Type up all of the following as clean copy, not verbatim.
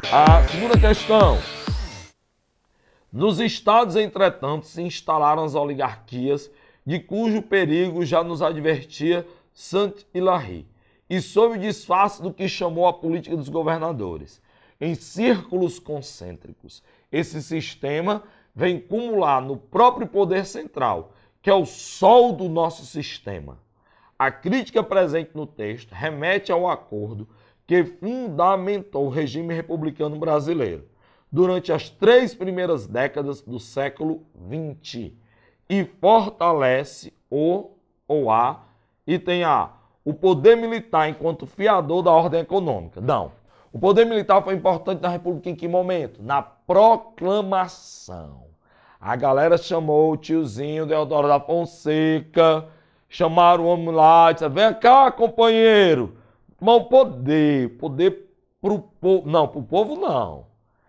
A segunda questão. Nos estados, entretanto, se instalaram as oligarquias, de cujo perigo já nos advertia Saint-Hilaire, e sob o disfarce do que chamou a política dos governadores. Em círculos concêntricos, esse sistema vem cumular no próprio poder central, que é o sol do nosso sistema. A crítica presente no texto remete ao acordo que fundamentou o regime republicano brasileiro durante as 3 primeiras décadas do século XX e fortalece o poder militar enquanto fiador da ordem econômica. Não. O poder militar foi importante na República em que momento? Na proclamação. A galera chamou o tiozinho Deodoro da Fonseca, chamaram o homem lá, disseram, vem cá, companheiro. Mas o poder pro povo, não, pro povo não.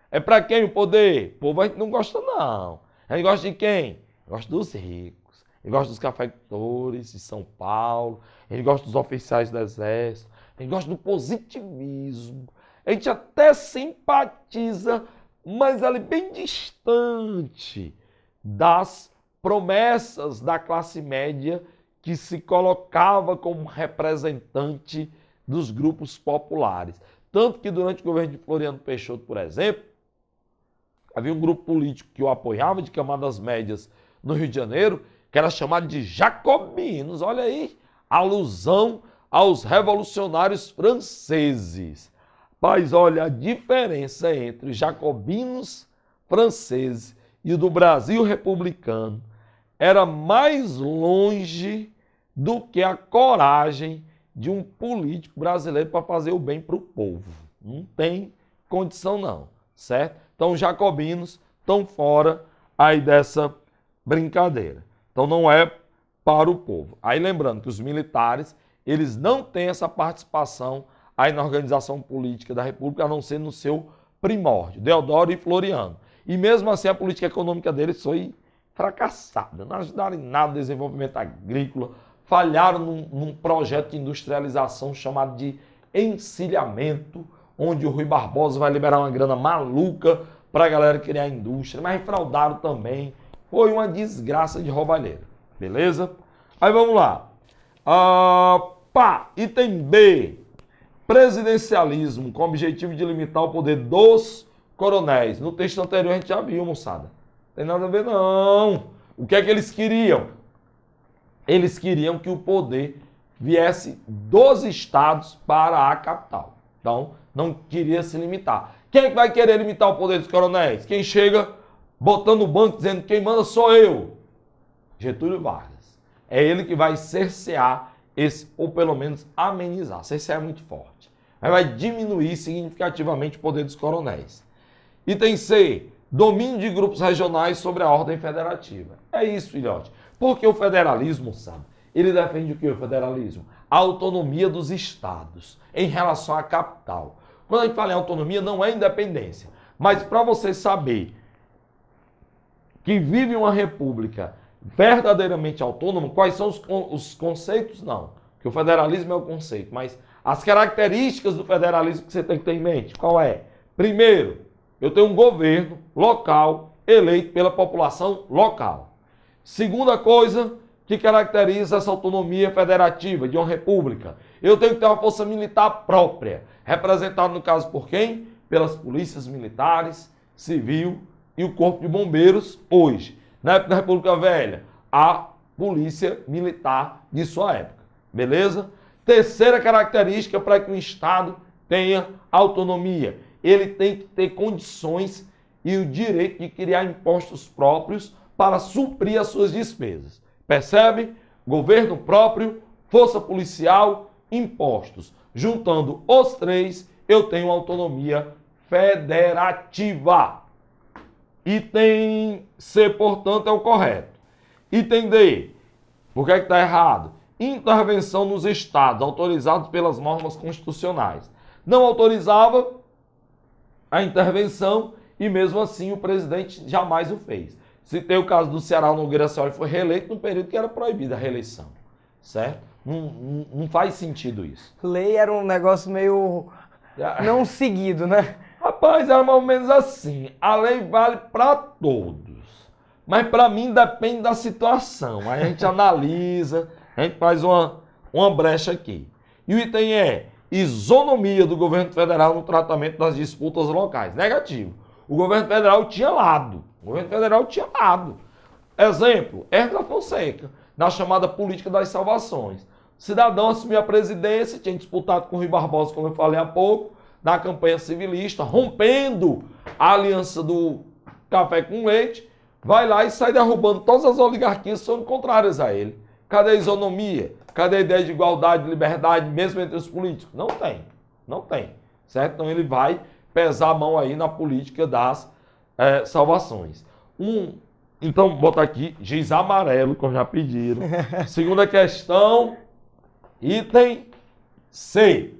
É pra quem o poder? O povo a gente não gosta não. A gente gosta de quem? Gosta dos ricos. A gente gosta dos cafeicultores de São Paulo. A gente gosta dos oficiais do exército. A gente gosta do positivismo. A gente até simpatiza, mas ali bem distante das promessas da classe média que se colocava como representante dos grupos populares. Tanto que durante o governo de Floriano Peixoto, por exemplo, havia um grupo político que o apoiava, de camadas médias no Rio de Janeiro, que era chamado de jacobinos. Olha aí, alusão aos revolucionários franceses. Mas olha a diferença entre os jacobinos franceses e o do Brasil republicano. Era mais longe do que a coragem de um político brasileiro para fazer o bem para o povo. Não tem condição não, certo? Então os jacobinos estão fora aí dessa brincadeira. Então não é para o povo. Aí lembrando que os militares, eles não têm essa participação aí na organização política da República, a não ser no seu primórdio, Deodoro e Floriano. E mesmo assim a política econômica deles foi fracassada, não ajudaram em nada no desenvolvimento agrícola, falharam num projeto de industrialização chamado de encilhamento, onde o Rui Barbosa vai liberar uma grana maluca para a galera criar indústria, mas fraudaram também. Foi uma desgraça de roubalheira, beleza? Aí vamos lá. Item B. Presidencialismo com o objetivo de limitar o poder dos coronéis. No texto anterior a gente já viu, moçada. Não tem nada a ver não. O que é que eles queriam? Eles queriam que o poder viesse dos estados para a capital. Então, não queria se limitar. Quem é que vai querer limitar o poder dos coronéis? Quem chega botando o banco dizendo quem manda sou eu. Getúlio Vargas. É ele que vai cercear esse, ou pelo menos amenizar. Cercear é muito forte. Mas vai diminuir significativamente o poder dos coronéis. Item C. Domínio de grupos regionais sobre a ordem federativa. É isso, filhote. Porque o federalismo, sabe? Ele defende o que, o federalismo? A autonomia dos estados em relação à capital. Quando a gente fala em autonomia, não é independência. Mas para você saber que vive uma república verdadeiramente autônoma, quais são os conceitos? Não. Porque o federalismo é o conceito. Mas as características do federalismo que você tem que ter em mente, qual é? Primeiro, eu tenho um governo local eleito pela população local. Segunda coisa que caracteriza essa autonomia federativa de uma república, eu tenho que ter uma força militar própria, representada no caso por quem? Pelas polícias militares, civil e o corpo de bombeiros hoje. Na época da República Velha, a polícia militar de sua época. Beleza? Terceira característica para que o Estado tenha autonomia. Ele tem que ter condições e o direito de criar impostos próprios para suprir as suas despesas. Percebe? Governo próprio, força policial, impostos. Juntando os três, eu tenho autonomia federativa. Item C, portanto, é o correto. Item D, por que está errado? Intervenção nos estados, autorizados pelas normas constitucionais. Não autorizava a intervenção e mesmo assim o presidente jamais o fez. Citei o caso do Ceará, Nogueira Celso foi reeleito no período que era proibida a reeleição, certo? Não faz sentido isso. Lei era um negócio meio não seguido, né? Rapaz, é mais ou menos assim. A lei vale para todos. Mas para mim depende da situação. Aí a gente analisa, a gente faz uma brecha aqui. E o item é isonomia do governo federal no tratamento das disputas locais. Negativo. O governo federal tinha lado. Exemplo, Hermes Fonseca, na chamada política das salvações. O cidadão assumiu a presidência, tinha disputado com o Rui Barbosa, como eu falei há pouco, na campanha civilista, rompendo a aliança do café com leite, vai lá e sai derrubando todas as oligarquias que são contrárias a ele. Cadê a isonomia? Cadê a ideia de igualdade, liberdade, mesmo entre os políticos? Não tem, certo? Então ele vai pesar a mão aí na política das salvações. Então, botar aqui, giz amarelo, como já pediram. Segunda questão, item C.